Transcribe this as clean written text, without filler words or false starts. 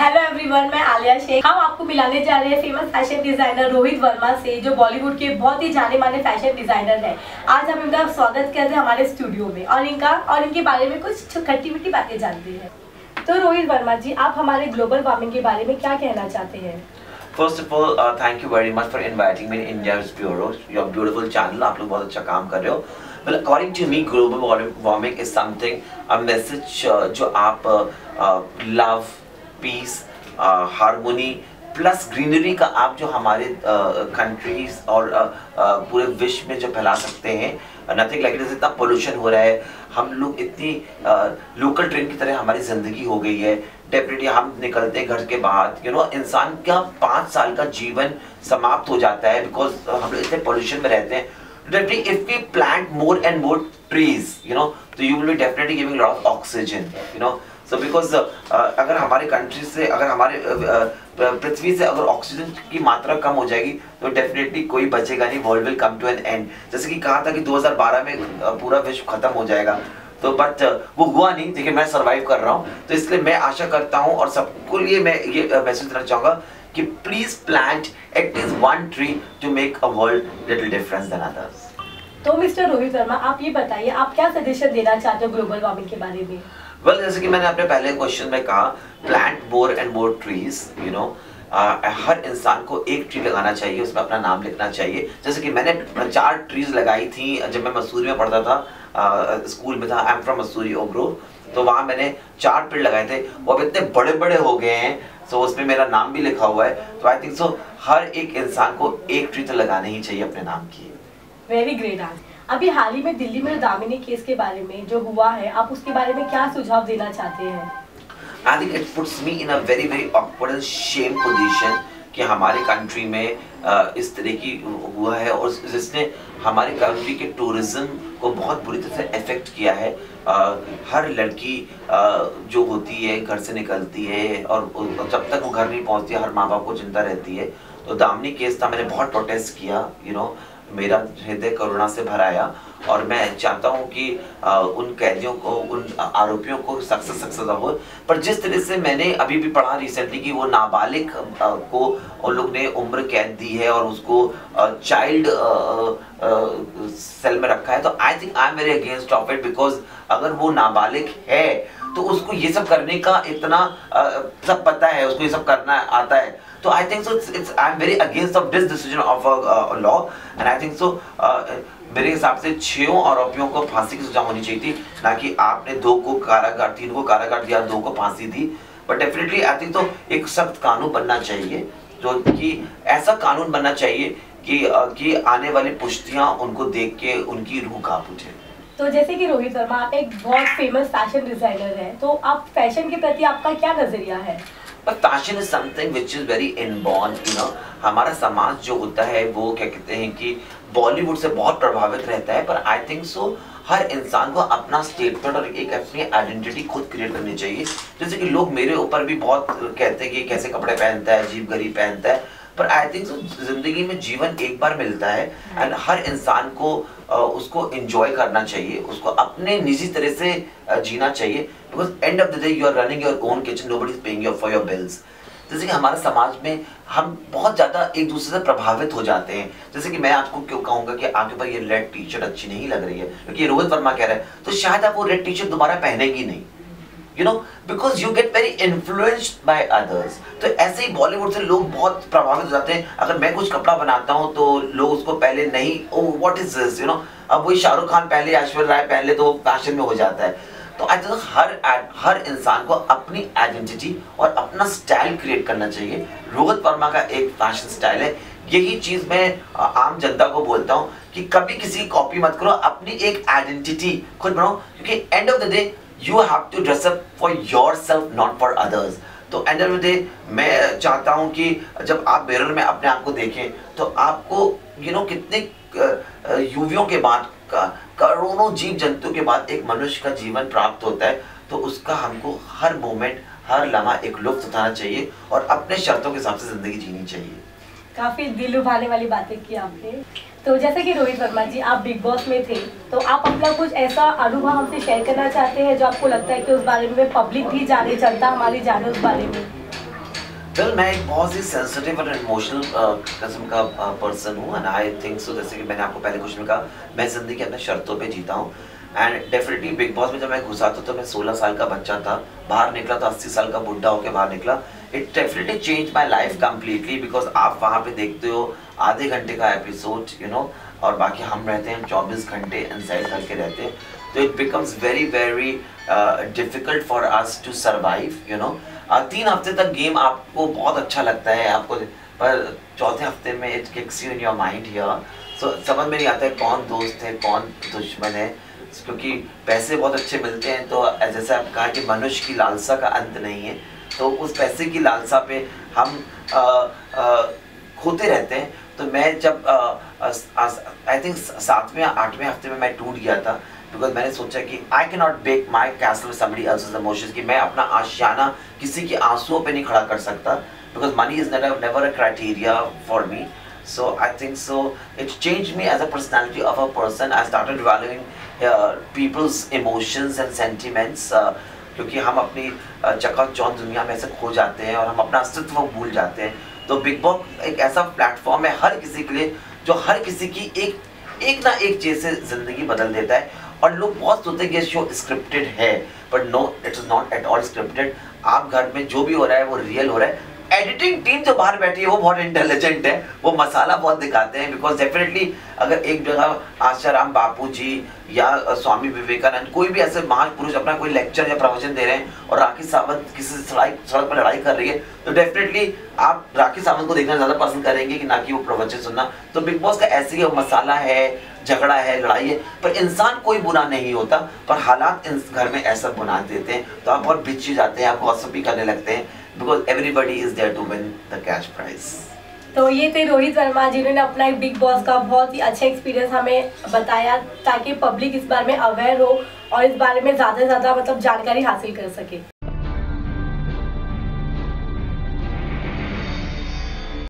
Hello everyone, मैं आलिया शेख। हम आपको मिलाने जा रहे हैं famous fashion designer Rohit Verma से, जो बॉलीवुड के बहुत ही जाने माने फैशन डिजाइनर हैं। आज हम इनका स्वागत करते हैं हमारे स्टूडियो में और इनके बारे में कुछ खट्टी मीठी बातें जानते हैं। तो रोहित वर्मा जी, आप हमारे ग्लोबल वार्मिंग के बारे में क्या कहना चाहते हैं? First of all, thank you very much for inviting me in India's Bureau. Your beautiful channel. आप लोग बहुत अच्छा काम कर रहे हो. Well, according to me, global warming is something, a message जो आप love, peace, harmony plus greenery का आप जो हमारे कंट्रीज और पूरे विश्व में जो फैला सकते हैं. Nothing like it. इतना पोल्यूशन हो रहा है, हम लोग इतनी लोकल ट्रेन की तरह हमारी जिंदगी हो गई है. डेफिनेटली हम निकलते हैं घर के बाहर, इंसान का 5 साल का जीवन समाप्त हो जाता है बिकॉज हम लोग इतने पोल्यूशन में रहते हैं. Definitely, if we plant more and more trees, so you will be definitely giving a lot of oxygen, So because अगर हमारे कंट्री से, अगर हमारे पृथ्वी से अगर ऑक्सीजन की मात्रा कम हो जाएगी तो डेफिनेटली कोई बचेगा नहीं. World will come to an end. जैसे कि कहा था कि 2012 में पूरा विश्व खत्म हो जाएगा, तो बट वो हुआ नहीं. देखिए, मैं सरवाइव कर रहा हूँ, तो इसलिए मैं आशा करता हूँ और सबको लिए मैं ये मैसेज देना चाहूँगा कि please plant at least 1 tree to make a world little difference than others. तो मिस्टर रोहित वर्मा, आप ये बताइए, आप क्या सजेशन देना चाहते हो ग्लोबल वार्मिंग के बारे में? वेल, जैसे कि मैंने अपने पहले क्वेश्चन में कहा, plant more and more trees. हर इंसान को एक ट्री लगाना चाहिए, उसमें अपना नाम लिखना चाहिए. जैसे कि मैंने 4 ट्रीज लगाई थी जब मैं मसूरी में पढ़ता था, स्कूल में था. आई एम फ्रॉम मसूरी ओग्रो. तो वहाँ मैंने 4 पेड़ लगाए थे. वो अब इतने बड़े बड़े हो गए हैं, तो उसमें मेरा नाम भी लिखा हुआ है. तो आई थिंक सो हर एक इंसान को एक ट्री तो लगाना ही चाहिए अपने नाम की. Very great. अभी हाल ही में दिल्ली में दामिनी केस के बारे में जो हुआ है, आप उसके बारे में क्या सुझाव देना चाहते हैं? I think it puts me in a very very awkward and shame position कि हमारे कंट्री में इस तरह की हुआ है और जिसने हमारे कंट्री के टूरिज्म को बहुत बुरी तरह से इफेक्ट किया है. हर लड़की जो होती है घर से निकलती है और जब तक वो घर नहीं पहुंचती है, हर माँ बाप को चिंता रहती है. तो दामिनी केस था, मैंने बहुत प्रोटेस्ट किया. मेरा हृदय करुणा से भर आया और मैं चाहता हूं कि उन कैदियों को, उन आरोपियों को सख्त सजा हो. पर जिस तरह से मैंने अभी भी पढ़ा रिसेंटली कि वो नाबालिग को उन लोग ने उम्र कैद दी है और उसको चाइल्ड सेल में रखा है, तो I think I am very against of it. Because अगर वो नाबालिग है तो उसको ये सब करने का इतना सब पता है, उसको ये सब करना आता है. तो I think so I am very against of this decision of law and I think so मेरे हिसाब से 6 आरोपियों को फांसी की सजा होनी चाहिए थी, ना कि आपने 2 को कारागार, 3 को कारागार दिया, 2 को फांसी दी. बट डेफिनेटली आई थिंक तो एक सख्त कानून बनना चाहिए, जो कि ऐसा कानून बनना चाहिए कि आने वाली पुश्तियां उनको देख के उनकी रूह कांप उठे. तो जैसे कि रोहित वर्मा, आप एक बहुत फेमस फैशन डिजाइनर हैं, तो आप फैशन के प्रति आपका क्या नजरिया है? But fashion is something which is very inborn, हमारा समाज जो होता है वो क्या कहते हैं कि बॉलीवुड से बहुत प्रभावित रहता है. पर आई थिंक सो हर इंसान को अपना स्टेटमेंट और एक अपनी आइडेंटिटी खुद क्रिएट करनी चाहिए. जैसे कि लोग मेरे ऊपर भी बहुत कहते हैं कि कैसे कपड़े पहनता है, अजीब गरीब पहनता है. पर आई थिंक सो जिंदगी में जीवन एक बार मिलता है एंड हर इंसान को उसको एंजॉय करना चाहिए, उसको अपने निजी तरह से जीना चाहिए. Because end of the day you are running your own kitchen, nobody is paying for your bills. जैसे कि हमारे समाज में हम बहुत ज़्यादा एक दूसरे से प्रभावित हो जाते हैं. जैसे कि मैं आपको क्यों कहूँगा कि आपके ऊपर ये रेड टी शर्ट अच्छी नहीं लग रही है क्योंकि रोहित वर्मा कह रहा है, तो शायद आप वो रेड टी शर्ट दोबारा पहनेगी नहीं. because you get very influenced by others. तो ऐसे ही बॉलीवुड से लोग बहुत प्रभावित हो जाते हैं. अगर मैं कुछ कपड़ा बनाता हूँ तो लोग उसको पहले नहीं, व्हाट इज दिस, अब वही शाहरुख खान पहले, ऐश्वर्या राय पहले, तो फैशन में हो जाता है. तो आई थिंक हर इंसान को अपनी आइडेंटिटी और अपना स्टाइल क्रिएट करना चाहिए. रोहित वर्मा का एक फैशन स्टाइल है. यही चीज मैं आम जनता को बोलता हूँ कि कभी किसी की कॉपी मत करो, अपनी एक आइडेंटिटी खुद बनाओ, क्योंकि and of the day you have to dress up for yourself, not for others. तो एंड ऑफ द डे मैं चाहता हूँ कि जब आप मिरर में अपने आप को देखें तो आपको कितने युवियों के बाद, करोड़ों जीव जंतु के बाद एक मनुष्य का जीवन प्राप्त होता है. तो उसका हमको हर मोमेंट, हर लम्हा एक लुत्फ उठाना चाहिए और अपने शर्तों के हिसाब से जिंदगी जीनी चाहिए. काफी दिल लुभाने वाली बातें की आपने. तो जैसे कि रोहित वर्मा जी, आप बिग बॉस में थे, तो आप अपना कुछ ऐसा अनुभव हमसे शेयर करना चाहते हैं जो आपको लगता है कि उस बारे में पब्लिक भी जाने, जनता हमारी जाने उस बारे में? वेल मैं एक बहुत ही सेंसिटिव और इमोशनल किस्म का पर्सन हूँ एंड आई थिंक सो, जैसे कि मैंने आपको पहले क्वेश्चन में कहा, मैं ज़िंदगी अपने शर्तों पे जीता हूँ। एंड डेफिनेटली बिग बॉस में जब मैं घुसा था तो मैं 16 साल का बच्चा था, बाहर निकला तो 80 साल का बुढ़ा होकर बाहर निकला। It definitely change my life completely, because आप वहाँ पे देखते हो आधे घंटे का एपिसोड, यू नो, और बाकी हम रहते हैं 24 घंटे इनसाइड करके रहते हैं। तो it becomes very very difficult for us to survive, you know. 3 हफ्ते तक गेम आपको बहुत अच्छा लगता है आपको, पर चौथे हफ्ते में it kicks you in your mind here. So समझ में नहीं आता है कौन दोस्त है कौन दुश्मन है, क्योंकि पैसे बहुत अच्छे मिलते हैं। तो जैसे आप कहा कि मनुष्य की लालसा का अंत नहीं है, तो उस पैसे की लालसा पे हम खोते रहते हैं। तो मैं जब आई थिंक 7वें या 8वें हफ्ते में मैं टूट गया था, बिकॉज मैंने सोचा कि I can not break my castle with somebody else's emotions, कि मैं अपना आशियाना किसी के आंसुओं पे नहीं खड़ा कर सकता, because money is never a criteria for me. So I think so it changed me as a personality of a person. I started valuing people's emotions and sentiments, क्योंकि हम अपनी चकाचौंध दुनिया में ऐसे खो जाते हैं और हम अपना अस्तित्व भूल जाते हैं। तो बिग बॉस एक ऐसा प्लेटफॉर्म है हर किसी के लिए, जो हर किसी की एक ना एक चीज़ से ज़िंदगी बदल देता है। और लोग बहुत सोचते हैं कि ये शो स्क्रिप्टेड है, but no, it is not at all scripted. आप घर में जो भी हो रहा है वो रियल हो रहा है। एडिटिंग टीम जो बाहर बैठी है वो बहुत इंटेलिजेंट है, वो मसाला बहुत दिखाते हैं, बिकॉज डेफिनेटली अगर एक जगह आशाराम बापू जी या स्वामी विवेकानंद, कोई भी ऐसे महापुरुष अपना कोई लेक्चर या प्रवचन दे रहे हैं और राखी सावंत किसी से सड़क पर लड़ाई कर रही है, तो डेफिनेटली आप राखी सावंत को देखना ज़्यादा पसंद करेंगे कि ना कि वो प्रवचन सुनना। तो बिग बॉस का ऐसे ही मसाला है, झगड़ा है, लड़ाई है, पर इंसान कोई बुरा नहीं होता, पर हालात इस घर में ऐसा बना देते हैं तो आप बहुत बिच्छी जाते हैं, आप गॉसिप भी करने लगते हैं, because everybody is there to win the cash prize. तो ये थे रोहित वर्मा, जिन्होंने अपना एक बिग बॉस का बहुत ही अच्छा एक्सपीरियंस हमें बताया, ताकि पब्लिक इस बारे में अवेयर हो और इस बारे में ज़्यादा से ज़्यादा मतलब जानकारी हासिल कर सके।